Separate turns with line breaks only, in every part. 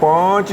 5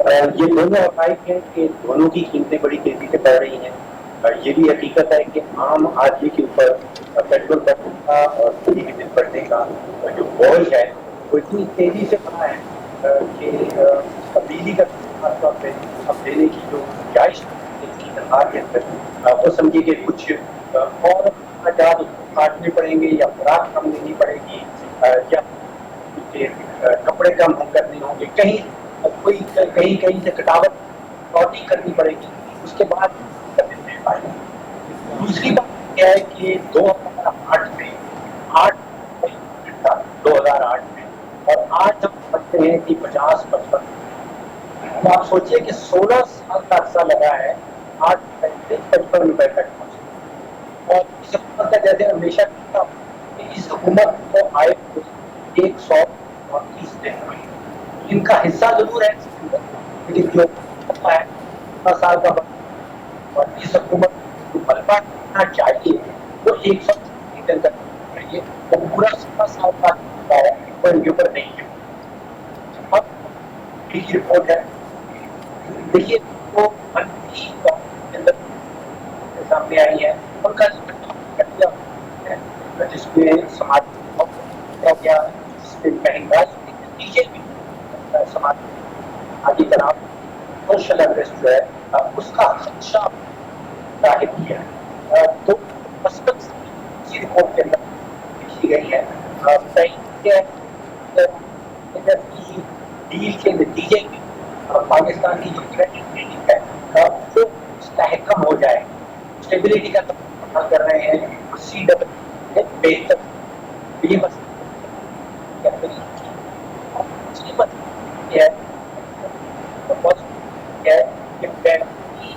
یہ دونوں حقائق ہیں کہ دونوں کی قیمتیں بڑی تیزی سے بڑھ رہی ہیں. یہ بھی حقیقت ہے کہ عام آدمی کے اوپر پیٹرول بڑھنے کا اور ڈیزل بڑھنے کا جو بوجھ ہے وہ اتنی تیزی سے بڑھا ہے کہ بجلی کا خاص طور پہ اب دینے کی جو گنجائش کی تنخواہ کے اندر وہ سمجھیے کہ کچھ اور اخراجات کاٹنے پڑیں گے یا خوراک کم دینی پڑے گی یا کپڑے کم کرنے ہوں گے, کہیں سے کٹوتی کرنی پڑے گی, اس کے بعد مل پائے گا. دوسری بات یہ ہے کہ 2008 میں 2008 میں اور آج ہم سمجھتے ہیں کہ 50-55. تو آپ سوچیے کہ 16 سال کا عرصہ لگا ہے آج 55 روپے تک پہنچے. اور اس حکومت کا جیسے ہمیشہ کہتا ہوں کہ اس حکومت کو آئے 130 دن ہوئے, ان کا حصہ ضرور ہے لیکن جو ہے 16 سال کا اور اس حکومت کو ملبہ کرنا چاہیے وہ 130 دن تک چاہیے, وہ پورا 16 سال کا ہے وہ ان کے اوپر نہیں ہے. اب یہ رپورٹ ہے, دیکھیے وہ منفی کے اندر سامنے آئی ہے ان کا جس میں سماجی گیا, جس میں مہنگائی کے نتیجے بھی سماجی تناؤ سوشل انریسٹ جو ہے اس کا خدشہ ظاہر کیا ہے. تو مثبت اسی رپورٹ کے اندر لکھی گئی ہے ڈیل کے نتیجے میں پاکستان کی جو کریڈٹ ریٹنگ ہے وہ مستحکم ہو جائے. اسٹیبلٹی کا تقاضا کر رہے ہیں, سی ڈبل بہتر. یہ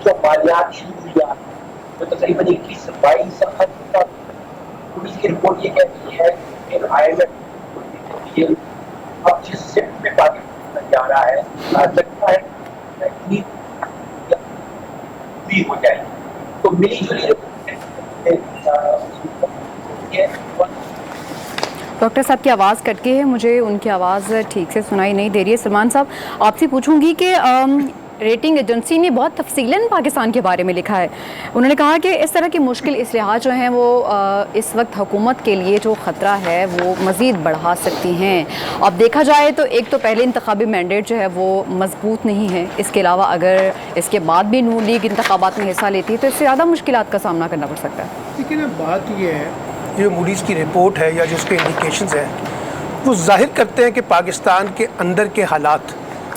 جو مالیاتی ضروریات جو تقریباً 21-22 پولیس کی رپورٹ یہ کہتی ہے کہ اب جس سمت میں پاکستان جا رہا ہے لگتا ہے ہو جائے تو ملی جلی
ڈاکٹر صاحب کی آواز کٹ کے ہے, مجھے ان کی آواز ٹھیک سے سنائی نہیں دے رہی ہے. سلمان صاحب آپ سے پوچھوں گی کہ ریٹنگ ایجنسی نے بہت تفصیلاً پاکستان کے بارے میں لکھا ہے. انہوں نے کہا کہ اس طرح کی مشکل اصلاحات جو ہیں وہ اس وقت حکومت کے لیے جو خطرہ ہے وہ مزید بڑھا سکتی ہیں. اب دیکھا جائے تو ایک تو پہلے انتخابی مینڈیٹ جو ہے وہ مضبوط نہیں ہے, اس کے علاوہ اگر اس کے بعد بھی نون لیگ انتخابات میں حصہ لیتی ہے تو اس سے زیادہ مشکلات کا سامنا کرنا پڑ سکتا ہے.
لیکن اب بات یہ ہے جو موڈیز کی رپورٹ ہے یا جو اس کے انڈیکیشنز ہیں وہ ظاہر کرتے ہیں کہ پاکستان کے اندر کے حالات,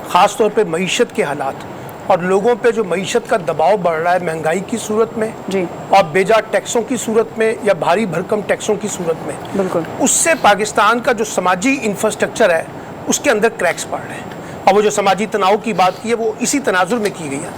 خاص طور پہ معیشت کے حالات اور لوگوں پہ جو معیشت کا دباؤ بڑھ رہا ہے مہنگائی کی صورت میں
جی
اور بیجا ٹیکسوں کی صورت میں یا بھاری بھرکم ٹیکسوں کی صورت میں,
بالکل
اس سے پاکستان کا جو سماجی انفراسٹرکچر ہے اس کے اندر کریکس پڑ رہے ہیں. اور وہ جو سماجی تناؤ کی بات کی ہے وہ اسی تناظر میں کی گئی ہے.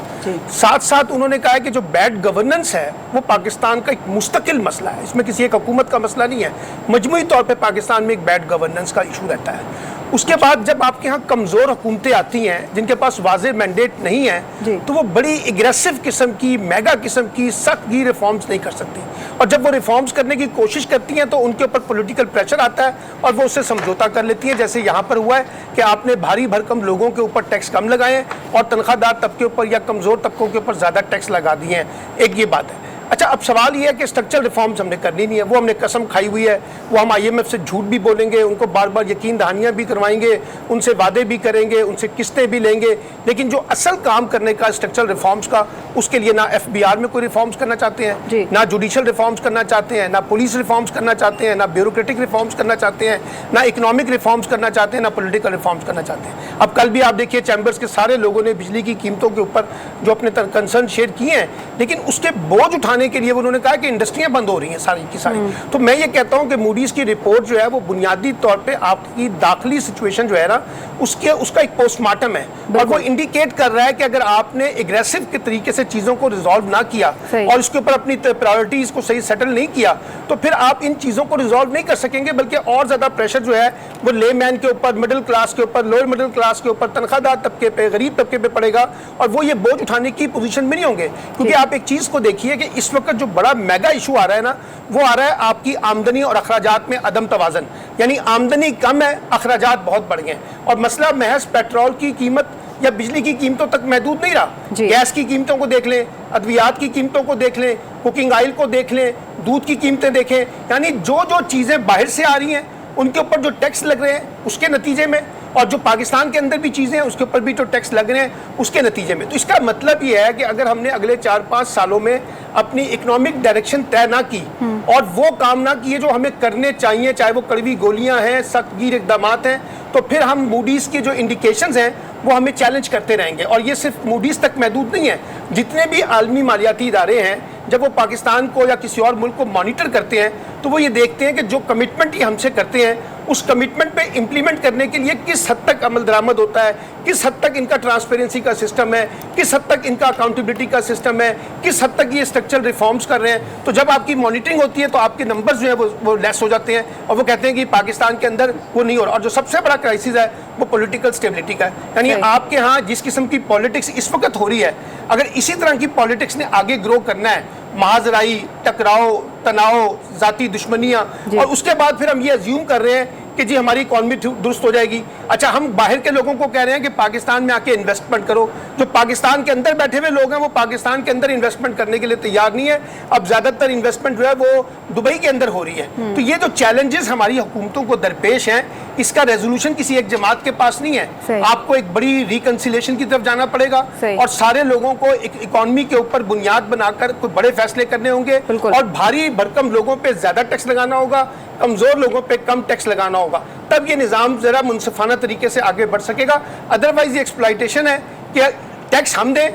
ساتھ ساتھ انہوں نے کہا ہے کہ جو بیڈ گورننس ہے وہ پاکستان کا ایک مستقل مسئلہ ہے, اس میں کسی ایک حکومت کا مسئلہ نہیں ہے, مجموعی طور پہ پاکستان میں ایک بیڈ گورننس کا ایشو رہتا ہے. اس کے بعد جب آپ کے ہاں کمزور حکومتیں آتی ہیں جن کے پاس واضح مینڈیٹ نہیں ہے تو وہ بڑی اگریسو قسم کی, میگا قسم کی سخت گی ریفارمز نہیں کر سکتی, اور جب وہ ریفارمز کرنے کی کوشش کرتی ہیں تو ان کے اوپر پولیٹیکل پریشر آتا ہے اور وہ اس سے سمجھوتا کر لیتی ہیں. جیسے یہاں پر ہوا ہے کہ آپ نے بھاری بھرکم لوگوں کے اوپر ٹیکس کم لگائے ہیں اور تنخواہ دار طبقے اوپر یا کمزور طبقوں کے اوپر زیادہ ٹیکس لگا دیے ہیں. ایک یہ بات ہے. اچھا, اب سوال یہ ہے کہ اسٹرکچرل ریفارمز ہم نے کرنی نہیں ہے, وہ ہم نے قسم کھائی ہوئی ہے, وہ ہم آئی ایم ایف سے جھوٹ بھی بولیں گے, ان کو بار بار یقین دہانیاں بھی کروائیں گے, ان سے وعدے بھی کریں گے, ان سے قسطیں بھی لیں گے, لیکن جو اصل کام کرنے کا اسٹرکچرل ریفارمز کا, اس کے لیے نہ ایف بی آر میں کوئی ریفارمز کرنا چاہتے ہیں, نہ جوڈیشل ریفارمز کرنا چاہتے ہیں, نہ پولیس ریفارمز کرنا چاہتے ہیں, نہ بیوروکریٹک ریفارمز کرنا چاہتے ہیں, نہ اکنامک ریفارمز کرنا چاہتے ہیں, نہ پولیٹیکل ریفارمز کرنا چاہتے ہیں. اب کل بھی آپ دیکھیے چیمبرز کے سارے لوگوں نے بجلی کی قیمتوں کے اوپر جو اپنے کنسرن شیئر کیے ہیں, لیکن اس کے بوجھ اٹھانے کے لیے انہوں نے کہا کہ انڈسٹریاں بند ہو رہی ہیں ساری کی ساری. تو میں یہ کہتا ہوں کہ موڈیز کی رپورٹ جو ہے وہ بنیادی طور پہ آپ کی داخلی سچویشن جو ہے نا اس کا ایک پوسٹ مارٹم ہے, اور وہ انڈیکیٹ کر رہا ہے کہ اگر آپ نے اگریسو کے طریقے سے چیزوں کو ریزالو نہ کیا اور اس کے اوپر اپنی پرائورٹیز کو صحیح سیٹل نہیں کیا تو پھر آپ ان چیزوں کو ریزالو نہیں کر سکیں گے, بلکہ اور زیادہ پریشر جو ہے وہ لے مین کے اوپر, مڈل کلاس کے اوپر, لوور مڈل کلاس کے اوپر, تنخواہ دار طبقے پہ, غریب طبقے پہ پڑے گا, اور وہ یہ بوجھ اٹھانے کی پوزیشن میں نہیں ہوں گے. کیونکہ آپ ایک چیز کو دیکھیے کہ اس وقت جو بڑا میگا ایشو آ رہا ہے نا وہ آ رہا ہے آپ کی آمدنی اور اخراجات میں عدم توازن, یعنی آمدنی کم ہے, اخراجات بہت بڑھ گئے ہیں, اور مسئلہ محض پیٹرول کی قیمت یا بجلی کی قیمتوں تک محدود نہیں رہا.
جی.
گیس کی قیمتوں کو دیکھ لیں, ادویات کی قیمتوں کو دیکھ لیں, کوکنگ آئل کو دیکھ لیں, دودھ کی قیمتیں دیکھیں, یعنی جو چیزیں باہر سے آ رہی ہیں ان کے اوپر جو ٹیکس لگ رہے ہیں اس کے نتیجے میں, اور جو پاکستان کے اندر بھی چیزیں ہیں اس کے اوپر بھی جو ٹیکس لگ رہے ہیں اس کے نتیجے میں. تو اس کا مطلب یہ ہے کہ اگر ہم نے اگلے 4-5 سالوں میں اپنی اکنامک ڈائریکشن طے نہ کی اور وہ کام نہ کیے جو ہمیں کرنے چاہیے, چاہے وہ کڑوی گولیاں ہیں, سخت گیر اقدامات ہیں, تو پھر ہم موڈیز کے جو انڈیکیشنز ہیں وہ ہمیں چیلنج کرتے رہیں گے. اور یہ صرف موڈیز تک محدود نہیں ہے, جتنے بھی عالمی مالیاتی ادارے ہیں جب وہ پاکستان کو یا کسی اور ملک کو مانیٹر کرتے ہیں تو وہ یہ دیکھتے ہیں کہ جو کمٹمنٹ یہ ہم سے کرتے ہیں اس کمٹمنٹ پہ امپلیمنٹ کرنے کے لیے کس حد تک عمل درآمد ہوتا ہے, کس حد تک ان کا ٹرانسپیرنسی کا سسٹم ہے, کس حد تک ان کا اکاؤنٹیبلٹی کا سسٹم ہے, کس حد تک یہ اسٹرکچرل ریفارمز کر رہے ہیں. تو جب آپ کی مانیٹرنگ ہوتی ہے تو آپ کے نمبرز جو ہیں وہ لیس ہو جاتے ہیں اور وہ کہتے ہیں کہ پاکستان کے اندر وہ نہیں ہو رہا. اور جو سب سے بڑا کرائسس ہے وہ پولیٹیکل اسٹیبلٹی کا ہے. یعنی آپ کے ہاں جس قسم کی پالیٹکس اس وقت ہو رہی ہے, اگر اسی طرح کی پالیٹکس نے آگے گرو کرنا ہے, محاذرائی, ٹکراؤ, تناؤ, ذاتی دشمنیاں, اور اس کے بعد پھر ہم یہ ازیوم کر رہے ہیں کہ جی ہماری اکانومی درست ہو جائے گی. اچھا, ہم باہر کے لوگوں کو کہہ رہے ہیں کہ پاکستان میں آ کے انویسٹمنٹ کرو. جو پاکستان کے اندر بیٹھے ہوئے لوگ ہیں وہ پاکستان کے اندر انویسٹمنٹ کرنے کے لیے تیار نہیں ہے. اب زیادہ تر انویسٹمنٹ جو ہے وہ دبئی کے اندر ہو رہی ہے. تو یہ جو چیلنجز ہماری حکومتوں کو درپیش ہیں اس کا ریزولوشن کسی ایک جماعت کے پاس نہیں ہے. آپ کو ایک بڑی ریکنسیلیشن کی طرف جانا پڑے گا اور سارے لوگوں کو ایک اکانومی کے اوپر بنیاد بنا کر کوئی بڑے فیصلے کرنے ہوں گے, اور بھاری بھرکم لوگوں پہ زیادہ ٹیکس لگانا ہوگا, کمزور لوگوں پہ کم ٹیکس لگانا ہوگا. تب یہ نظام ذرا منصفانہ طریقے سے آگے بڑھ سکے گا. ادروائز یہ ایکسپلائٹیشن ہے کہ ٹیکس ہم دیں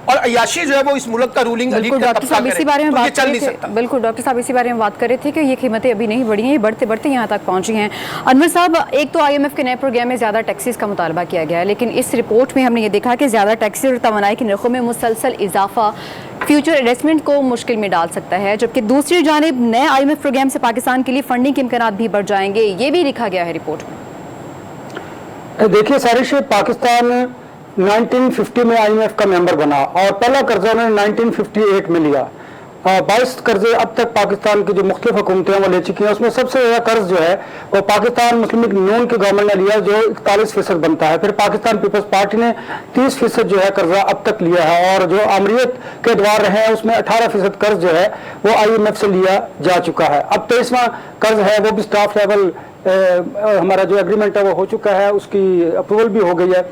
اور عیاشی جو ہے وہ اس ملک کا رولنگ
بالکل ڈاکٹر صاحب اسی بارے میں بات کر رہے تھے. بالکل ڈاکٹر صاحب اسی بارے میں بات کر رہے تھے کہ یہ قیمتیں ابھی نہیں بڑھی ہیں, یہ بڑھتے بڑھتے یہاں تک پہنچی ہیں. انور صاحب, ایک تو IMF کے نئے پروگرام میں زیادہ ٹیکسز کا مطالبہ کیا گیا ہے, لیکن اس رپورٹ میں ہم نے یہ دیکھا کہ زیادہ ٹیکسز اور توانائی کی نرخوں میں مسلسل اضافہ فیوچر انویسٹمنٹ کو مشکل میں ڈال سکتا ہے, جبکہ دوسری جانب نئے IMF پروگرام سے پاکستان کے لیے فنڈنگ کے امکانات بھی بڑھ جائیں گے, یہ بھی لکھا گیا ہے رپورٹ میں.
دیکھیے سارش, پاکستان 1950 میں IMF کا ممبر بنا اور پہلا قرضہ انہوں نے 1958 میں لیا. 22 قرضے اب تک پاکستان کی جو مختلف حکومتیں ہیں وہ لے چکی ہیں. اس میں سب سے زیادہ قرض جو ہے وہ پاکستان مسلم لیگ نون کی گورنمنٹ نے لیا جو 41% بنتا ہے. پھر پاکستان پیپلز پارٹی نے 30% جو ہے قرضہ اب تک لیا ہے, اور جو آمریت کے ادوار رہے ہیں اس میں 18% قرض جو ہے وہ IMF سے لیا جا چکا ہے. اب 23واں قرض ہے وہ بھی سٹاف لیول ہمارا جو ایگریمنٹ ہے وہ ہو چکا ہے, اس کی اپروول بھی ہو گئی ہے.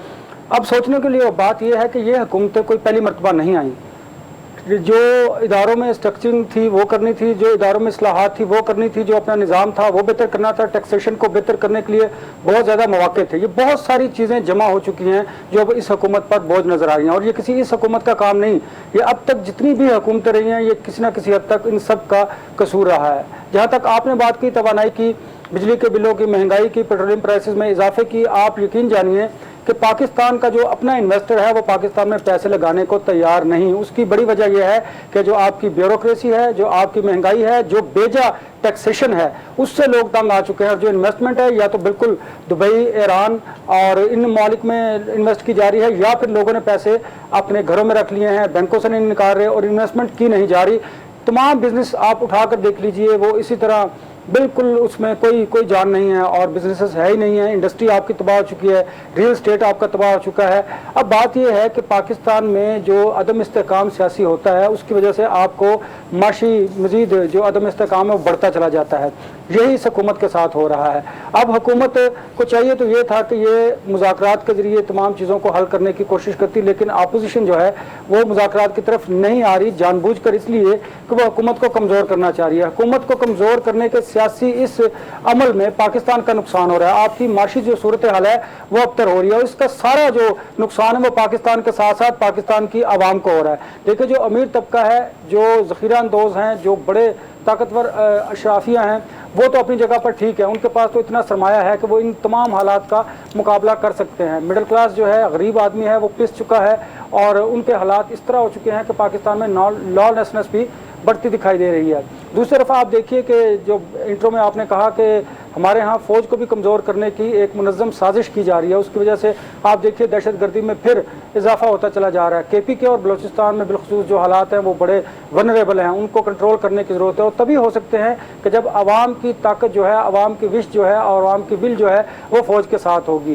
اب سوچنے کے لیے بات یہ ہے کہ یہ حکومتیں کوئی پہلی مرتبہ نہیں آئیں. جو اداروں میں اسٹرکچرنگ تھی وہ کرنی تھی, جو اداروں میں اصلاحات تھی وہ کرنی تھی, جو اپنا نظام تھا وہ بہتر کرنا تھا, ٹیکسیشن کو بہتر کرنے کے لیے بہت زیادہ مواقع تھے. یہ بہت ساری چیزیں جمع ہو چکی ہیں جو اب اس حکومت پر بوجھ نظر آ رہی ہیں, اور یہ کسی اس حکومت کا کام نہیں, یہ اب تک جتنی بھی حکومتیں رہی ہیں یہ کسی نہ کسی حد تک ان سب کا قصور رہا ہے. جہاں تک آپ نے بات کی توانائی کی, بجلی کے بلوں کی, مہنگائی کی, پیٹرولیم پرائسز میں اضافے کی, آپ یقین جانیے کہ پاکستان کا جو اپنا انویسٹر ہے وہ پاکستان میں پیسے لگانے کو تیار نہیں. اس کی بڑی وجہ یہ ہے کہ جو آپ کی بیوروکریسی ہے, جو آپ کی مہنگائی ہے, جو بیجا ٹیکسیشن ہے, اس سے لوگ تنگ آ چکے ہیں. اور جو انویسٹمنٹ ہے یا تو بالکل دبئی, ایران اور ان ممالک میں انویسٹ کی جا رہی ہے, یا پھر لوگوں نے پیسے اپنے گھروں میں رکھ لیے ہیں, بینکوں سے نہیں نکال رہے اور انویسٹمنٹ کی نہیں جا رہی. تمام بزنس آپ اٹھا کر دیکھ لیجئے وہ اسی طرح بالکل اس میں کوئی جان نہیں ہے, اور بزنسز ہے ہی نہیں ہے. انڈسٹری آپ کی تباہ ہو چکی ہے, ریل اسٹیٹ آپ کا تباہ ہو چکا ہے. اب بات یہ ہے کہ پاکستان میں جو عدم استحکام سیاسی ہوتا ہے اس کی وجہ سے آپ کو معاشی مزید جو عدم استحکام ہے وہ بڑھتا چلا جاتا ہے. یہی اس حکومت کے ساتھ ہو رہا ہے. اب حکومت کو چاہیے تو یہ تھا کہ یہ مذاکرات کے ذریعے تمام چیزوں کو حل کرنے کی کوشش کرتی, لیکن اپوزیشن جو ہے وہ مذاکرات کی طرف نہیں آ رہی, جان بوجھ کر, اس لیے کہ وہ حکومت کو کمزور کرنا چاہ رہی ہے. حکومت کو کمزور کرنے کے سیاسی اس عمل میں پاکستان کا نقصان ہو رہا ہے. آپ کی معاشی جو صورتحال ہے وہ ابتر ہو رہی ہے, اور اس کا سارا جو نقصان ہے وہ پاکستان کے ساتھ ساتھ پاکستان کی عوام کو ہو رہا ہے. دیکھیں جو امیر طبقہ ہے, جو ذخیرہ اندوز ہیں, جو بڑے طاقتور اشرافیہ ہیں, وہ تو اپنی جگہ پر ٹھیک ہے, ان کے پاس تو اتنا سرمایہ ہے کہ وہ ان تمام حالات کا مقابلہ کر سکتے ہیں. مڈل کلاس جو ہے, غریب آدمی ہے, وہ پس چکا ہے, اور ان کے حالات اس طرح ہو چکے ہیں کہ پاکستان میں لا لیسنس بھی بڑھتی دکھائی دے رہی ہے. دوسری طرف آپ دیکھیے کہ جو انٹرو میں آپ نے کہا کہ ہمارے ہاں فوج کو بھی کمزور کرنے کی ایک منظم سازش کی جا رہی ہے, اس کی وجہ سے آپ دیکھیے دہشت گردی میں پھر اضافہ ہوتا چلا جا رہا ہے. KPK اور بلوچستان میں بالخصوص جو حالات ہیں وہ بڑے ونریبل ہیں, ان کو کنٹرول کرنے کی ضرورت ہے, اور تبھی ہو سکتے ہیں کہ جب عوام کی طاقت جو ہے, عوام کی وش جو ہے اور عوام کی ول جو ہے وہ فوج کے ساتھ ہوگی.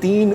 3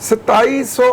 2700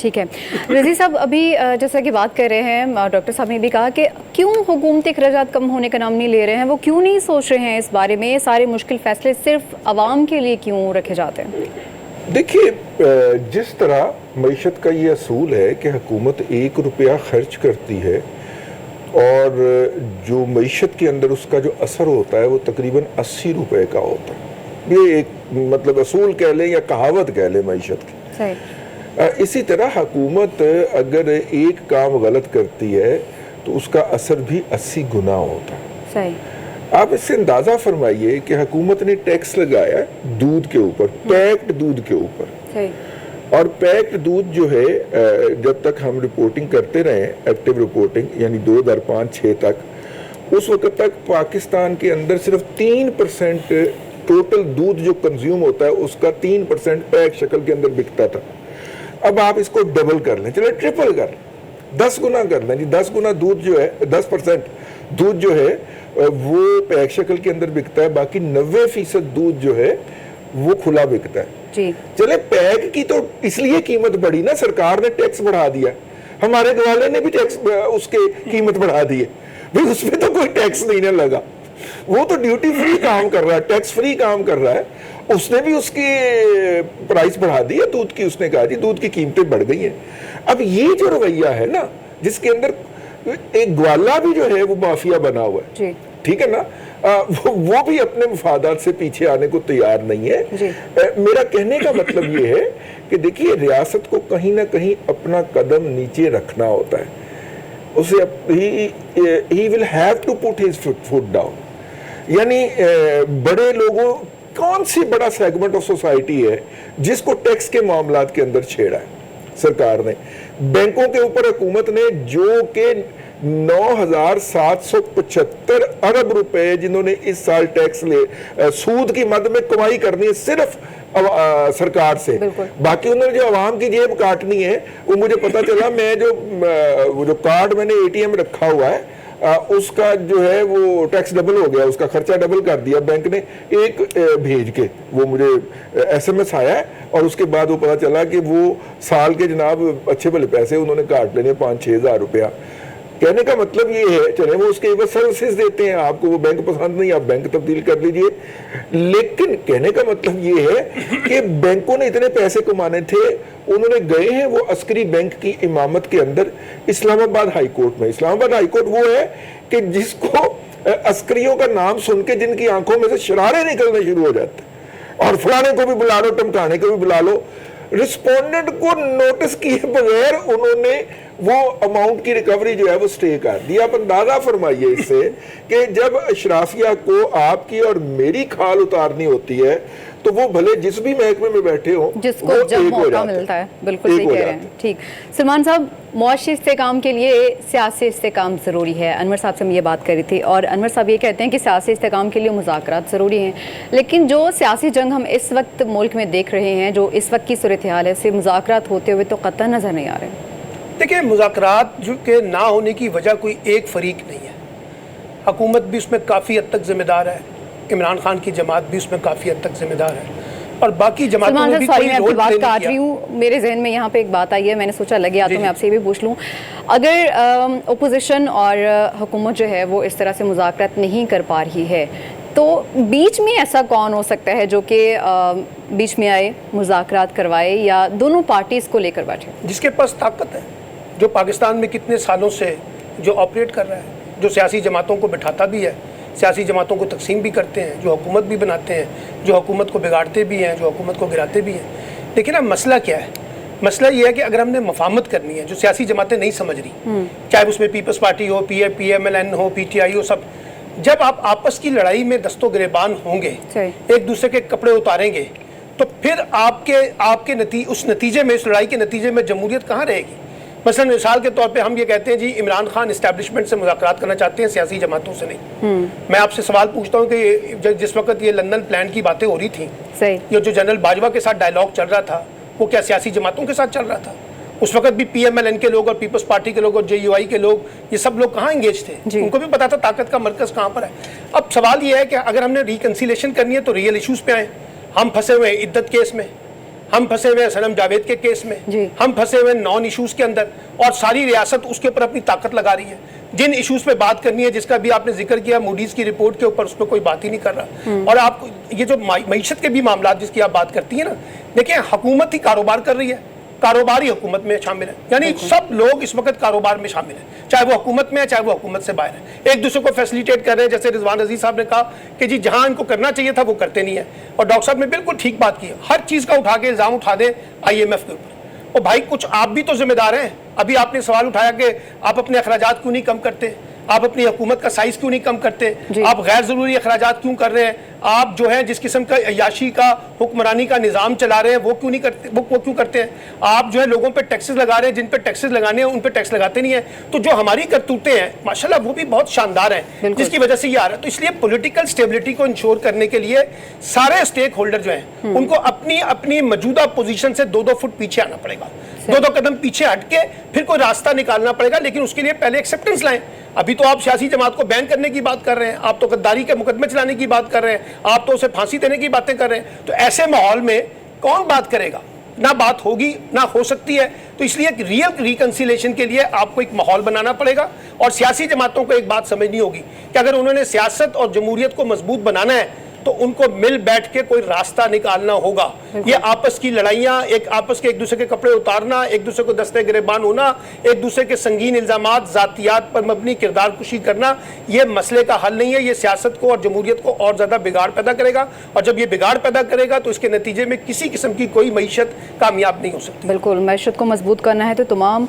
ٹھیک ہے رضی صاحب، ابھی جیسا کہ بات کر رہے ہیں ڈاکٹر صاحب نے بھی کہا کہ کیوں حکومتی اخراجات کم ہونے کا نام نہیں لے رہے ہیں، وہ کیوں نہیں سوچ رہے ہیں اس بارے میں، سارے مشکل فیصلے صرف عوام کے لیے کیوں رکھے جاتے ہیں؟
دیکھیے جس طرح معیشت کا یہ اصول ہے کہ حکومت 1 روپیہ خرچ کرتی ہے اور جو معیشت کے اندر اس کا جو اثر ہوتا ہے وہ تقریباً 80 روپے کا ہوتا ہے، یہ ایک مطلب اصول کہہ لیں یا کہاوت کہہ لیں معیشت کی.
صحیح.
اسی طرح حکومت اگر ایک کام غلط کرتی ہے تو اس کا اثر بھی 80 گنا ہوتا ہے.
صحیح.
آپ اس سے اندازہ فرمائیے کہ حکومت نے ٹیکس لگایا دودھ کے اوپر، پیکڈ دودھ کے اوپر.
صحیح.
اور پیکڈ دودھ جو ہے جب تک ہم رپورٹنگ کرتے رہے ایکٹیو رپورٹنگ یعنی 2005-06 تک، اس وقت تک پاکستان کے اندر صرف 3% ٹوٹل دودھ جو کنزیوم ہوتا ہے اس کا 3% پیک شکل کے اندر بکتا تھا. اب آپ اس کو ڈبل کر لیں، چلے ٹرپل کر لیں، 10 گنا کر لیں جی. 10 گنا دودھ جو ہے، 10% دودھ جو ہے وہ پیک شکل کے اندر بکتا ہے، باقی 90% دودھ جو ہے وہ کھلا بکتا ہے.
جی
چلے پیک کی تو اس لیے قیمت بڑھی نا، سرکار نے ٹیکس بڑھا دیا، ہمارے گوالے نے بھی ٹیکس اس کے قیمت بڑھا دی ہے. بھئی اس میں تو کوئی ٹیکس نہیں نہ لگا، وہ تو ڈیوٹی فری کام کر رہا ہے، ٹیکس فری کام کر رہا ہے. اس نے بھی اس کی پرائس بڑھا دی ہے دودھ کی، اس نے کہا جی دودھ کی قیمتیں بڑھ گئی ہیں. اب یہ جو رویہ ہے نا جس کے اندر ایک گوالا بھی جو ہے وہ مافیا بنا ہوا ہے،
جی
ٹھیک ہے نا، وہ بھی اپنے مفادات سے پیچھے آنے کو تیار نہیں ہے.
جی.
میرا کہنے کا مطلب یہ ہے کہ دیکھیے ریاست کو کہیں نہ کہیں اپنا قدم نیچے رکھنا ہوتا ہے. اسے he will have to put his foot down. یعنی بڑے لوگوں، کون سی بڑا سیگمنٹ آف سوسائٹی ہے جس کو ٹیکس کے معاملات کے اندر چھیڑا ہے سرکار نے؟ بینکوں کے اوپر حکومت نے جو کہ 9,775 ارب روپے جنہوں نے اس سال ٹیکس سود کی مد میں کمائی کرنی ہے صرف سرکار سے، باقی انہوں نے جو عوام کی جیب کاٹنی ہے وہ مجھے پتا چلا. میں جو کارڈ میں نے ATM رکھا ہوا ہے اس کا جو ہے وہ ٹیکس ڈبل ہو گیا، اس کا خرچہ ڈبل کر دیا بینک نے ایک بھیج کے. وہ مجھے SMS آیا ہے اور اس کے بعد وہ پتا چلا کہ وہ سال کے جناب اچھے بھلے پیسے انہوں نے کاٹ لینے 5-6 ہزار روپیہ. کہنے کا مطلب یہ ہے چلیں وہ اس کے عوض سروسز دیتے ہیں آپ کو، وہ بینک پسند نہیں آپ بینک تبدیل کر لیجئے. لیکن کہنے کا مطلب یہ ہے کہ بینکوں نے اتنے پیسے کمانے تھے، انہوں نے گئے ہیں وہ عسکری بینک کی امامت کے اندر اسلام آباد ہائی کورٹ میں. اسلام آباد ہائی کورٹ وہ ہے کہ جس کو عسکریوں کا نام سن کے جن کی آنکھوں میں سے شرارے نکلنے شروع ہو جاتے ہیں، اور فلانے کو بھی بلا لو، ٹمکانے کو بھی بلا لو. رسپونڈنٹ کو نوٹس کیے بغیر انہوں نے وہ اماؤنٹ کی ریکوری جو ہے وہ سٹے کر دی. آپ اندازہ فرمائیے اس سے کہ جب اشرافیہ کو آپ کی اور میری کھال اتارنی ہوتی ہے تو وہ بھلے جس بھی محکمے میں بیٹھے ہوں
جس کو جب موقع ملتا ہے. بالکل صحیح کہہ رہے ہیں. ٹھیک سلمان صاحب، معاشی استحکام کے لیے سیاسی استحکام ضروری ہے. انور صاحب سے ہم یہ بات کر رہی تھی اور انور صاحب یہ کہتے ہیں کہ سیاسی استحکام کے لیے مذاکرات ضروری ہیں، لیکن جو سیاسی جنگ ہم اس وقت ملک میں دیکھ رہے ہیں، جو اس وقت کی صورتحال ہے، سے مذاکرات ہوتے ہوئے تو قطعاً نظر نہیں آ رہے.
دیکھیں مذاکرات جو کہ نہ ہونے کی وجہ کوئی ایک فریق نہیں ہے. حکومت بھی اس میں کافی حد تک ذمہ دار ہے، عمران خان کی جماعت بھی اس میں کافی حد تک ذمہ دار ہے، اور باقی جماعتوں نے بھی کوئی رول پلے نہیں کیا.
میرے ذہن میں یہاں پہ ایک بات آئی ہے، میں نے سوچا لگے تو میں آپ سے یہ بھی پوچھ لوں. اگر اپوزیشن اور حکومت جو ہے وہ اس طرح سے مذاکرات نہیں کر پا رہی ہے تو بیچ میں ایسا کون ہو سکتا ہے جو کہ بیچ میں آئے، مذاکرات کروائے یا دونوں پارٹیز کو لے کر بیٹھے؟
جس کے پاس طاقت ہے، جو پاکستان میں کتنے سالوں سے جو آپریٹ کر رہا ہے، جو سیاسی جماعتوں کو بٹھاتا بھی ہے، سیاسی جماعتوں کو تقسیم بھی کرتے ہیں، جو حکومت بھی بناتے ہیں، جو حکومت کو بگاڑتے بھی ہیں، جو حکومت کو گراتے بھی ہیں. لیکن اب مسئلہ کیا ہے؟ مسئلہ یہ ہے کہ اگر ہم نے مفاہمت کرنی ہے جو سیاسی جماعتیں نہیں سمجھ رہی، چاہے اس میں پیپلز پارٹی ہو، PMLN ہو، PTI ہو، سب جب آپ آپس کی لڑائی میں دست و گریبان ہوں گے، ایک دوسرے کے کپڑے اتاریں گے، تو پھر آپ کے اس نتیجے میں، اس لڑائی کے نتیجے میں جمہوریت کہاں رہے گی؟ مثلا مثال کے طور پہ ہم یہ کہتے ہیں جی عمران خان اسٹیبلشمنٹ سے مذاکرات کرنا چاہتے ہیں، سیاسی جماعتوں سے نہیں. میں آپ سے سوال پوچھتا ہوں کہ جس وقت یہ لندن پلان کی باتیں ہو رہی تھیں، یہ جو جنرل باجوہ کے ساتھ ڈائلاگ چل رہا تھا وہ کیا سیاسی جماعتوں کے ساتھ چل رہا تھا؟ اس وقت بھی PMLN کے لوگ اور پیپلز پارٹی کے لوگ اور JUI کے لوگ، یہ سب لوگ کہاں انگیج تھے؟ ان کو بھی پتا تھا طاقت کا مرکز کہاں پر ہے. اب سوال یہ ہے کہ اگر ہم نے ریکنسیلیشن کرنی ہے تو ریئل ایشوز پہ آئیں. ہم پھنسے ہوئے ہیں عدت کیس میں، ہم پھنسے ہوئے ہیں سنم جاوید کے کیس میں, ہم پھنسے ہوئے ہیں نان ایشوز کے اندر, اور ساری ریاست اس کے اوپر اپنی طاقت لگا رہی ہے. جن ایشوز پہ بات کرنی ہے, جس کا بھی آپ نے ذکر کیا موڈیز کی رپورٹ کے اوپر, اس پہ کوئی بات ہی نہیں کر رہا. اور آپ یہ جو معیشت کے بھی معاملات جس کی آپ بات کرتی ہیں نا, دیکھیں حکومت ہی کاروبار کر رہی ہے, کاروبار ہی حکومت میں شامل ہے, یعنی سب لوگ اس وقت کاروبار میں شامل ہیں, چاہے وہ حکومت میں ہے چاہے وہ حکومت سے باہر ہے, ایک دوسرے کو فیسلیٹیٹ کر رہے ہیں. جیسے رضوان عزیز صاحب نے کہا کہ جی جہاں ان کو کرنا چاہیے تھا وہ کرتے نہیں ہیں, اور ڈاکٹر صاحب نے بالکل ٹھیک بات کی ہے, ہر چیز کا اٹھا کے الزام اٹھا دیں IMF کے اوپر. اور بھائی کچھ آپ بھی تو ذمہ دار ہیں. ابھی آپ نے سوال اٹھایا کہ آپ اپنے اخراجات کیوں نہیں کم کرتے, آپ اپنی حکومت کا سائز کیوں نہیں کم کرتے, آپ غیر ضروری اخراجات کیوں کر رہے ہیں, آپ جو ہے جس قسم کا عیاشی کا حکمرانی کا نظام چلا رہے ہیں وہ کیوں نہیں کرتے, وہ کیوں کرتے ہیں, آپ جو ہے لوگوں پہ ٹیکسز لگا رہے ہیں, جن پہ ٹیکسز لگانے ہیں ان پہ ٹیکس لگاتے نہیں ہیں. تو جو ہماری کرتوتیں ہیں ماشاءاللہ وہ بھی بہت شاندار ہیں, جس کی وجہ سے یہ آ رہا ہے. تو اس لیے پولیٹیکل سٹیبلٹی کو انشور کرنے کے لیے سارے اسٹیک ہولڈر جو ہیں ان کو اپنی موجودہ پوزیشن سے 2 فٹ پیچھے آنا پڑے گا, 2 قدم پیچھے ہٹ کے پھر کوئی راستہ نکالنا پڑے گا. لیکن اس کے لیے پہلے ایکسیپٹنس لائیں. ابھی تو آپ سیاسی جماعت کو بین کرنے کی بات کر رہے ہیں, آپ تو غداری کے مقدمے چلانے کی بات کر رہے ہیں, آپ تو اسے پھانسی دینے کی باتیں کر رہے ہیں. تو ایسے ماحول میں کون بات کرے گا, نہ بات ہوگی نہ ہو سکتی ہے. تو اس لیے ایک ریئل ریکنسیلیشن کے لیے آپ کو ایک ماحول بنانا پڑے گا, اور سیاسی جماعتوں کو ایک بات سمجھنی ہوگی کہ اگر انہوں نے سیاست اور جمہوریت کو مضبوط بنانا ہے تو ان کو مل بیٹھ کے کوئی راستہ نکالنا ہوگا. یہ آپس کی لڑائیاں, ایک دوسرے کے کپڑے اتارنا, ایک دوسرے کو دستے گریبان ہونا, ایک دوسرے کے سنگین الزامات, ذاتیات پر مبنی کردار کشی کرنا, یہ مسئلے کا حل نہیں ہے. یہ سیاست کو اور جمہوریت کو اور زیادہ بگاڑ پیدا کرے گا, اور جب یہ بگاڑ پیدا کرے گا تو اس کے نتیجے میں کسی قسم کی کوئی معیشت کامیاب نہیں ہو سکتی.
بالکل, معیشت کو مضبوط کرنا ہے تو تمام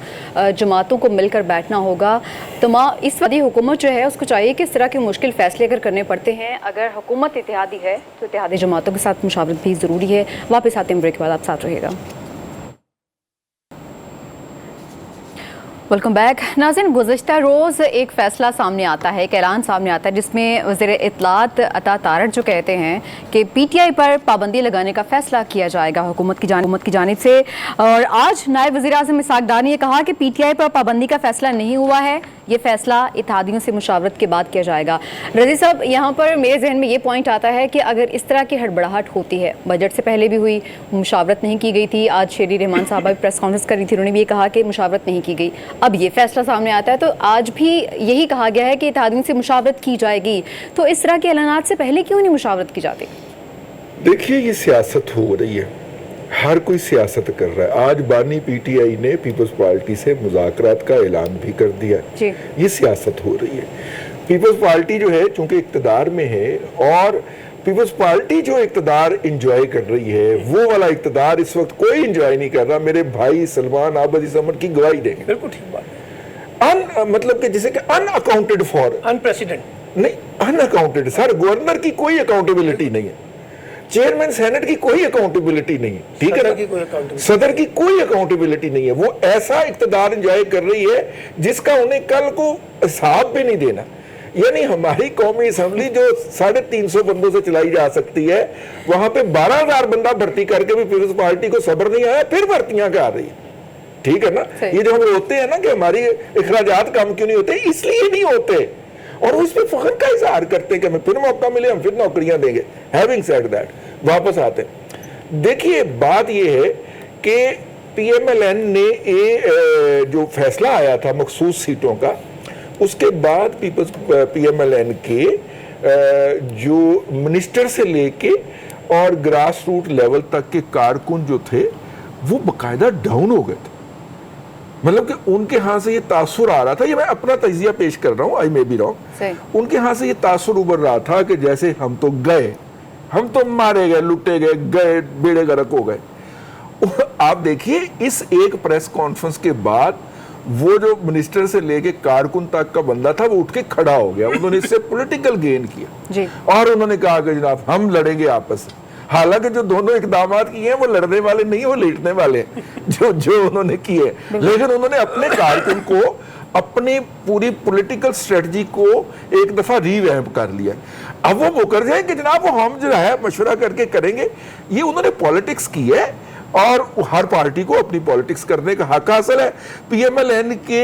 جماعتوں کو مل کر بیٹھنا ہوگا. اس وقت حکومت جو ہے اس کو چاہیے کہ اس طرح کے مشکل فیصلے اگر کرنے پڑتے ہیں, اگر حکومت اتحادی ہے تو اتحادی جماعتوں کے ساتھ مشاورت بھی ضروری ہے. واپس آتے ہیں بریک کے بعد, آپ ساتھ رہیے گا. Welcome back. ناظرین, گزشتہ روز ایک فیصلہ سامنے آتا ہے, ایک اعلان سامنے آتا ہے جس میں وزیر اطلاعات عطا تارڑ جو کہتے ہیں کہ PTI پر پابندی لگانے کا فیصلہ کیا جائے گا حکومت کی جانب سے. اور آج نائب وزیر اعظم اسحاق ڈار نے یہ کہا کہ PTI پر پابندی کا فیصلہ نہیں ہوا ہے, یہ فیصلہ اتحادیوں سے مشاورت کے بعد کیا جائے گا. رضی صاحب, یہاں پر میرے ذہن میں یہ پوائنٹ آتا ہے کہ اگر اس طرح کی ہڑبڑاہٹ ہوتی ہے, بجٹ سے پہلے بھی ہوئی, مشاورت نہیں کی گئی تھی, آج شیری رحمان صاحبہ بھی پریس کانفرنس کر رہی تھی, انہوں نے بھی یہ کہا کہ مشاورت نہیں کی گئی, اب یہ فیصلہ سامنے آتا ہے, تو آج بھی یہی کہا گیا ہے کہ اتحادیوں سے مشاورت کی جائے گی, تو اس طرح کے اعلانات سے پہلے کیوں نہیں مشاورت کی جاتی؟
دیکھیے, یہ سیاست ہو رہی ہے, ہر کوئی سیاست کر رہا ہے. آج بانی PTI نے پیپلز پارٹی سے مذاکرات کا اعلان بھی کر دیا ہے. یہ سیاست ہو رہی ہے. پیپلز پارٹی جو ہے چونکہ اقتدار میں ہے, اور پیپلز پارٹی جو اقتدار انجوائے کر رہی ہے وہ والا اقتدار اس وقت کوئی انجوائے نہیں کر رہا. میرے بھائی سلمان آبادی سمر کی گواہی دیں گے.
بالکل ٹھیک بات.
مطلب کہ جسے کہ ان اکاؤنٹڈ فار,
ان پریسیڈنٹ
نہیں, ان اکاؤنٹڈ. سر, گورنر کی کوئی اکاؤنٹیبلٹی نہیں ہے, چیئرمین سینٹ کی کوئی اکاؤنٹیبلٹی نہیں ہے, ٹھیک ہے نا, صدر کی کوئی اکاؤنٹیبلٹی نہیں ہے. وہ ایسا اقتدار انجوائے کر رہی ہے جس کا انہیں کل کو حساب بھی نہیں دینا. یعنی ہماری قومی اسمبلی جو 350 بندوں سے چلائی جا سکتی ہے, وہاں پہ 12,000 بندہ بھرتی کر کے بھی پیپلز پارٹی کو صبر نہیں آیا, پھر بھرتیاں کیا آ رہی ہیں, ٹھیک ہے نا. یہ جو ہم روتے ہیں نا کہ ہماری اخراجات کم کیوں نہیں ہوتے, اس لیے نہیں ہوتے, اور اس پہ فخر کا اظہار کرتے ہیں کہ ہمیں پھر موقع ملے, ہم پھر نوکریاں دیں گے. ہیونگ سیڈ دیٹ, واپس آتے ہیں. دیکھیے, بات یہ ہے کہ PMLN نے جو فیصلہ آیا تھا مخصوص سیٹوں کا, اس کے بعد PMLN کے جو منسٹر سے لے کے اور گراس روٹ لیول تک کے کارکن جو تھے وہ باقاعدہ ڈاؤن ہو گئے تھے. مطلب کہ ان کے ہاں سے یہ تاثر آ رہا تھا, یہ میں اپنا تجزیہ پیش کر رہا ہوں, آئی مے بی رانگ, ان کے ہاں سے یہ تاثر ابھر رہا تھا کہ جیسے ہم تو گئے, ہم تو مارے گئے, لٹے گئے, گئے بیڑے غرق ہو گئے. آپ دیکھیے, اس ایک پریس کانفرنس کے بعد وہ جو منسٹر سے لے کے کارکن تک کا بندہ تھا وہ اٹھ کے کھڑا ہو گیا. انہوں نے اس سے پولیٹیکل گین کیا, اور انہوں نے کہا کہ جناب ہم لڑیں گے آپس. حالانکہ جو دونوں اقدامات کیے ہیں وہ لڑنے والے نہیں, وہ لیٹنے والے ہیں جو انہوں نے کیے. لیکن انہوں نے اپنے کارکن کو, اپنی پوری پولیٹیکل سٹریٹجی کو ایک دفعہ ری ویمپ کر لیا. اب وہ مکر جائیں کہ جناب وہ ہم جو ہے مشورہ کر کے کریں گے. یہ انہوں نے پالیٹکس کی ہے, اور ہر پارٹی کو اپنی پالیٹکس کرنے کا حق حاصل ہے. PMLN کے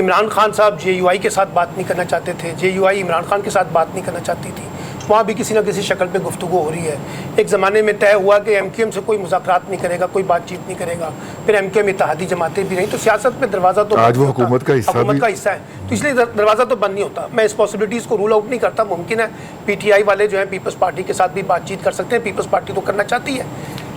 عمران خان صاحب JUI کے ساتھ بات نہیں کرنا چاہتے تھے, JUI عمران خان کے ساتھ بات نہیں کرنا چاہتی تھی, وہاں بھی کسی نہ کسی شکل پہ گفتگو ہو رہی ہے. ایک زمانے میں طے ہوا کہ MQM سے کوئی مذاکرات نہیں کرے گا, کوئی بات چیت نہیں کرے گا, پھر MQM اتحادی جماعتیں بھی رہیں. تو سیاست میں دروازہ تو
آج وہ حکومت کا حصہ
ہے, تو اس لیے دروازہ تو بند نہیں ہوتا. میں اس پاسبلٹیز کو رول آؤٹ نہیں کرتا. ممکن ہے PTI والے جو ہیں پیپلز پارٹی کے ساتھ بھی بات چیت کر سکتے ہیں, پیپلز پارٹی تو کرنا چاہتی ہے,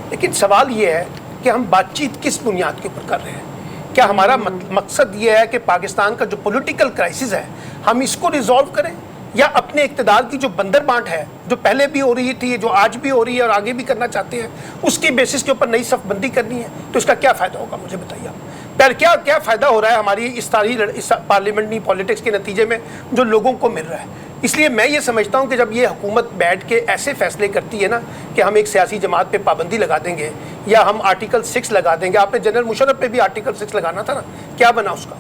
لیکن سوال یہ ہے کہ ہم بات چیت کس بنیاد کے اوپر کر رہے ہیں. کیا ہمارا مقصد یہ ہے کہ پاکستان کا جو پولیٹیکل کرائسس ہے ہم اس کو ریزالو کریں, یا اپنے اقتدار کی جو بندر بانٹ ہے جو پہلے بھی ہو رہی تھی, جو آج بھی ہو رہی ہے اور آگے بھی کرنا چاہتے ہیں, اس کی بیسس کے اوپر نئی صف بندی کرنی ہے؟ تو اس کا کیا فائدہ ہوگا مجھے بتائیے آپ. پھر کیا فائدہ ہو رہا ہے ہماری اس تاریخ پارلیمنٹری پالیٹکس کے نتیجے میں جو لوگوں کو مل رہا ہے. اس لیے میں یہ سمجھتا ہوں کہ جب یہ حکومت بیٹھ کے ایسے فیصلے کرتی ہے نا کہ ہم ایک سیاسی جماعت پہ پابندی لگا دیں گے یا ہم آرٹیکل 6 لگا دیں گے. آپ نے جنرل مشرف پہ بھی آرٹیکل 6 لگانا تھا نا, کیا بنا اس کا؟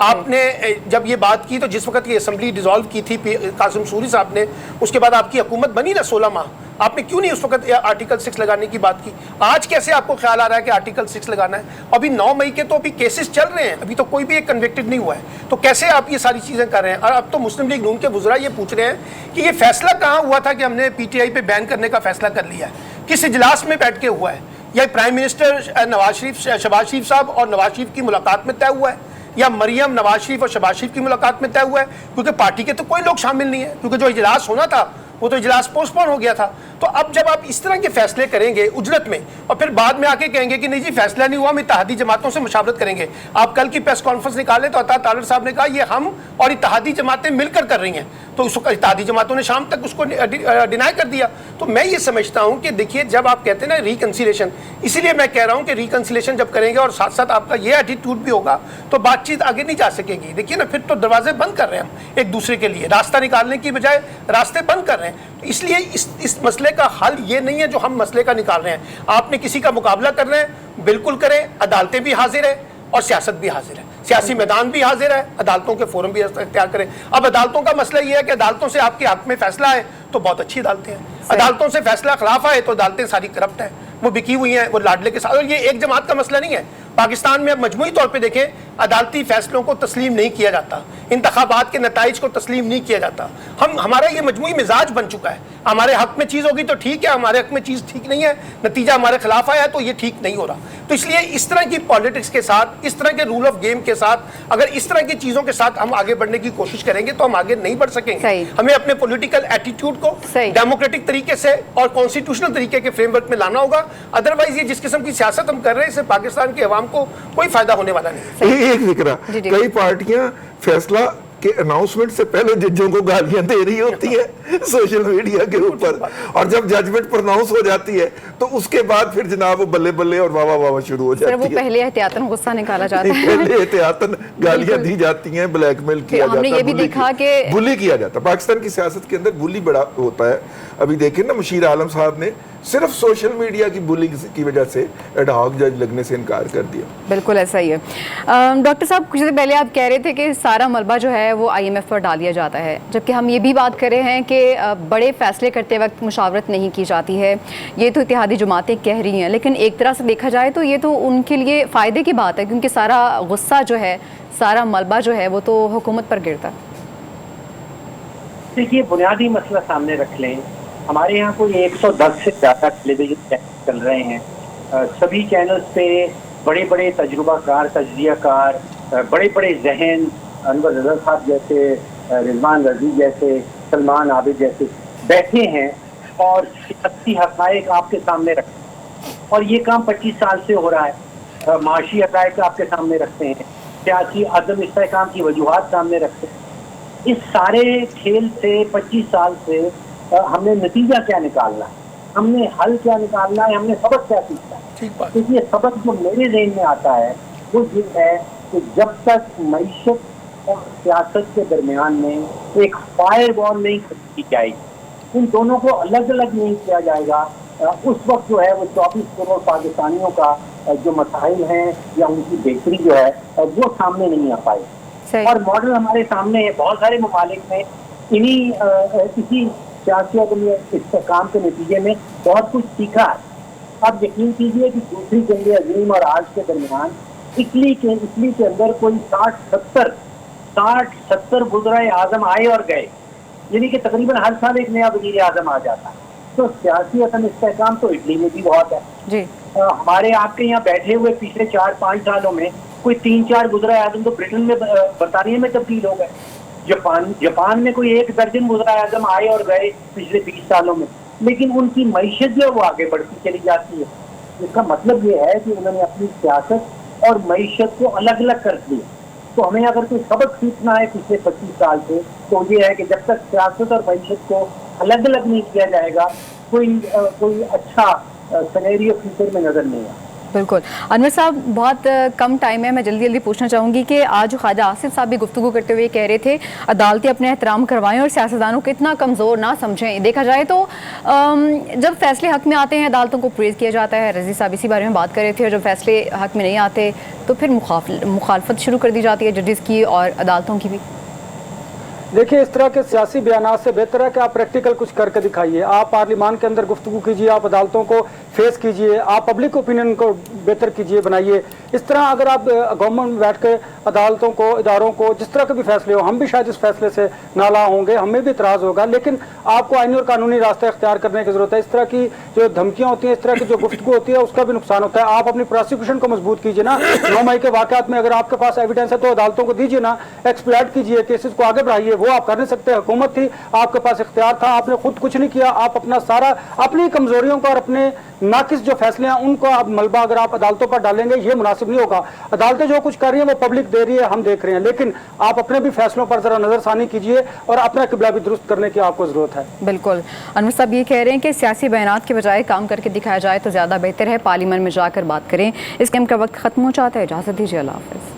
آپ نے جب یہ بات کی تو جس وقت یہ اسمبلی ڈیزالو کی تھی قاسم سوری صاحب نے, اس کے بعد آپ کی حکومت بنی نا 16 ماہ, آپ نے کیوں نہیں اس وقت آرٹیکل 6 لگانے کی بات کی؟ آج کیسے آپ کو خیال آ رہا ہے کہ آرٹیکل 6 لگانا ہے؟ ابھی 9 مئی کے تو ابھی کیسز چل رہے ہیں, ابھی تو کوئی بھی ایک کنوکٹڈ نہیں ہوا ہے, تو کیسے آپ یہ ساری چیزیں کر رہے ہیں؟ اور اب تو مسلم لیگ نون کے وزراء یہ پوچھ رہے ہیں کہ یہ فیصلہ کہاں ہوا تھا کہ ہم نے PTI پہ بین کرنے کا فیصلہ کر لیا ہے, کس اجلاس میں بیٹھ کے ہوا ہے؟ یا پرائم منسٹر شہباز شریف صاحب اور نواز شریف کی ملاقات میں طے ہوا ہے, یا مریم نواز شریف اور شہباز شریف کی ملاقات میں طے ہوا ہے؟ کیونکہ پارٹی کے تو کوئی لوگ شامل نہیں ہیں, کیونکہ جو اجلاس ہونا تھا وہ تو اجلاس پوسٹ پون ہو گیا تھا. تو اب جب آپ اس طرح کے فیصلے کریں گے اجرت میں اور پھر بعد میں آ کے کہیں گے کہ نہیں جی فیصلہ نہیں ہوا, ہم اتحادی جماعتوں سے مشاورت کریں گے. آپ کل کی پریس کانفرنس نکالیں تو عطا طالب صاحب نے کہا یہ ہم اور اتحادی جماعتیں مل کر رہی ہیں, تو اس کو اتحادی جماعتوں نے شام تک اس کو ڈینائی کر دیا. تو میں یہ سمجھتا ہوں کہ دیکھیے جب آپ کہتے ہیں نا ریکنسیلیشن, اسی لیے میں کہہ رہا ہوں کہ ریکنسیلیشن جب کریں گے اور ساتھ ساتھ آپ کا یہ ایٹیٹیوڈ بھی ہوگا تو بات چیت آگے نہیں جا سکے گی. دیکھیے نا پھر تو دروازے بند کر رہے ہیں ہم ایک دوسرے کے لیے, راستہ نکالنے کی بجائے راستے بند کر رہے ہیں. تو اس لیے اس مسئلے کا حل یہ نہیں ہے جو ہم مسئلے کا نکال رہے ہیں. آپ نے کسی کا مقابلہ کر رہے ہیں, بالکل کریں, عدالتیں بھی حاضر ہیں اور سیاست بھی حاضر ہے, سیاسی میدان بھی حاضر ہے, عدالتوں کے فورم بھی اختیار کریں. اب عدالتوں کا مسئلہ یہ ہے کہ عدالتوں سے آپ کے حق میں فیصلہ ہے تو بہت اچھی عدالتیں ہیں, عدالتوں سے فیصلہ خلاف آئے تو عدالتیں ساری کرپٹ ہیں, وہ بکی ہوئی ہیں, وہ لاڈلے کے ساتھ. اور یہ ایک جماعت کا مسئلہ نہیں ہے, پاکستان میں اب مجموعی طور پہ دیکھیں عدالتی فیصلوں کو تسلیم نہیں کیا جاتا, انتخابات کے نتائج کو تسلیم نہیں کیا جاتا. ہمارا یہ مجموعی مزاج بن چکا ہے, ہمارے حق میں چیز ہوگی تو ٹھیک ہے, ہمارے حق میں چیز ٹھیک نہیں ہے, نتیجہ ہمارے خلاف آیا ہے تو یہ ٹھیک نہیں ہو رہا. تو اس لیے اس طرح کی پالیٹکس کے ساتھ, اس طرح کے رول آف گیم کے ساتھ, اگر اس طرح کی چیزوں کے ساتھ ہم آگے بڑھنے کی کوشش کریں گے تو ہم آگے نہیں بڑھ سکیں گے. ہمیں اپنے پولیٹیکل ایٹیٹیوڈ کو ڈیموکریٹک طریقے سے اور کانسٹیٹیوشنل طریقے کے فریم ورک میں لانا ہوگا. ادروائز یہ جس قسم کی سیاست ہم کر رہے ہیں اس سے پاکستان کے عوام کو کوئی فائدہ ہونے والا نہیں.
ایک فکرہ, کئی پارٹیاں فیصلہ کہ اناؤنسمنٹ سے پہلے ججوں کو گالیاں دے رہی ہوتی ہے سوشل میڈیا کے اوپر, اور جب ججمنٹ پرناؤنس ہو جاتی ہے تو اس کے بعد پھر جناب وہ بلے بلے اور واہ واہ شروع ہو جاتی ہے.
وہ پہلے احتیاطاً غصہ نکالا جاتا ہے,
پہلے احتیاطاً گالیاں دی جاتی ہیں, بلیک میل کیا جاتا ہے,
ہم نے یہ بھی دیکھا کہ
بلی کیا جاتا ہے. پاکستان کی سیاست کے اندر بلی بڑا ہوتا ہے. ابھی دیکھیں نا مشیر عالم صاحب نے صرف سوشل میڈیا کی بولنگ کی وجہ سے ایڈ ہاک جج لگنے سے انکار کر دیا.
بالکل ایسا ہی ہے. ڈاکٹر صاحب کچھ دیر پہلے آپ کہہ رہے تھے کہ سارا ملبہ جو ہے وہ IMF پر ڈال دیا جاتا ہے, جبکہ ہم یہ بھی بات کر رہے ہیں کہ بڑے فیصلے کرتے وقت مشاورت نہیں کی جاتی ہے. یہ تو اتحادی جماعتیں کہہ رہی ہیں, لیکن ایک طرح سے دیکھا جائے تو یہ تو ان کے لیے فائدے کی بات ہے, کیونکہ سارا غصہ جو ہے, سارا ملبہ جو ہے وہ تو حکومت پر گرتا ہے.
دیکھیے بنیادی مسئلہ سامنے رکھ لیں, ہمارے یہاں کوئی 110 سے زیادہ ٹیلی ویژن چینل چل رہے ہیں. سبھی چینلز پہ بڑے بڑے تجربہ کار, تجزیہ کار, بڑے بڑے ذہن, انور رضا صاحب جیسے, رضوان رضی جیسے, سلمان عابد جیسے بیٹھے ہیں اور سیاسی حقائق آپ کے سامنے رکھتے ہیں. اور یہ کام 25 سال سے ہو رہا ہے. معاشی حقائق آپ کے سامنے رکھتے ہیں, سیاسی عدم استحکام کی وجوہات سامنے رکھتے ہیں. اس سارے کھیل سے 25 سال سے ہم نے نتیجہ کیا نکالنا ہے, ہم نے حل کیا نکالنا ہے, ہم نے سبق کیا سیکھنا ہے. کیونکہ یہ سبق جو میرے ذہن میں آتا ہے وہ یہ ہے کہ جب تک معیشت اور سیاست کے درمیان میں ایک فائر وال نہیں کی جائے گی, ان دونوں کو الگ الگ نہیں کیا جائے گا, اس وقت جو ہے وہ 24 کروڑ پاکستانیوں کا جو مسائل ہیں یا ان کی بہتری جو ہے وہ سامنے نہیں آ پائے. اور ماڈل ہمارے سامنے ہے, بہت سارے ممالک میں اسی سیاسی استحکام کے نتیجے میں بہت کچھ سیکھا ہے. آپ یقین کیجئے کہ دوسری جنگ عظیم اور آج کے درمیان اٹلی کے اندر کوئی 60-70 وزرائے اعظم آئے اور گئے، یعنی کہ تقریباً ہر سال ایک نیا وزیر اعظم آ جاتا ہے. تو سیاسی عدم استحکام تو اٹلی میں بھی بہت ہے.
جی
ہمارے آپ کے یہاں بیٹھے ہوئے پچھلے 4-5 سالوں میں کوئی 3-4 وزرائے اعظم تو برٹن میں برطانیہ میں تبدیل ہو گئے. جاپان میں کوئی 1 درجن وزرائے اعظم آئے اور گئے پچھلے 20 سالوں میں، لیکن ان کی معیشت جو ہے وہ آگے بڑھتی چلی جاتی ہے. اس کا مطلب یہ ہے کہ انہوں نے اپنی سیاست اور معیشت کو الگ الگ کر دیا. تو ہمیں اگر کوئی سبق سیکھنا ہے پچھلے 25 سال سے تو یہ ہے کہ جب تک سیاست اور معیشت کو الگ الگ نہیں کیا جائے گا کوئی اچھا سینیریو فیوچر میں نظر نہیں آتا.
بالکل. انور صاحب بہت کم ٹائم ہے، میں جلدی پوچھنا چاہوں گی کہ آج خواجہ آصف صاحب بھی گفتگو کرتے ہوئے کہہ رہے تھے عدالتیں اپنے احترام کروائیں اور سیاستدانوں کو اتنا کمزور نہ سمجھیں. دیکھا جائے تو جب فیصلے حق میں آتے ہیں عدالتوں کو پریز کیا جاتا ہے. رضی صاحب اسی بارے میں بات کر رہے تھے، اور جب فیصلے حق میں نہیں آتے تو پھر مخالفت شروع کر دی جاتی ہے ججز کی اور عدالتوں کی بھی.
دیکھیے اس طرح کے سیاسی بیانات سے بہتر ہے کہ آپ پریکٹیکل کچھ کر کے دکھائیے. آپ پارلیمان کے اندر گفتگو کیجیے، آپ عدالتوں کو فیس کیجیے، آپ پبلک اوپینین کو بہتر کیجیے، بنائیے. اس طرح اگر آپ گورنمنٹ میں بیٹھ کے عدالتوں کو، اداروں کو، جس طرح کے بھی فیصلے ہو، ہم بھی شاید اس فیصلے سے نالا ہوں گے، ہمیں بھی اعتراض ہوگا، لیکن آپ کو آئینی اور قانونی راستہ اختیار کرنے کی ضرورت ہے. اس طرح کی جو دھمکیاں ہوتی ہیں، اس طرح کی جو گفتگو ہوتی ہے، اس کا بھی نقصان ہوتا ہے. آپ اپنی پروسیکیوشن کو مضبوط کیجیے نا. 9 مئی کے واقعات میں اگر آپ کے پاس ایویڈنس ہے تو عدالتوں کو دیجیے نا، ایکسپلائٹ کیجیے، کیسز کو آگے بڑھائیے. وہ آپ کر نہیں سکتے. حکومت تھی، آپ کے پاس اختیار تھا، آپ نے خود کچھ نہیں کیا. آپ اپنا سارا اپنی کمزوریوں کا اور اپنے ناقص جو فیصلے ہیں ان کو آپ ملبہ اگر آپ عدالتوں پر ڈالیں گے، یہ مناسب نہیں ہوگا. عدالتیں جو کچھ کر رہی ہیں وہ پبلک دے رہی ہے، ہم دیکھ رہے ہیں، لیکن آپ اپنے بھی فیصلوں پر ذرا نظر ثانی کیجیے اور اپنا قبلہ بھی درست کرنے کی آپ کو ضرورت ہے.
بالکل. انور صاحب یہ کہہ رہے ہیں کہ سیاسی بیانات کے بجائے کام کر کے دکھایا جائے تو زیادہ بہتر ہے. پارلیمنٹ میں جا کر بات کریں. اس کیمپ کا وقت ختم ہو جاتا ہے. اجازت دیجیے. اللہ حافظ.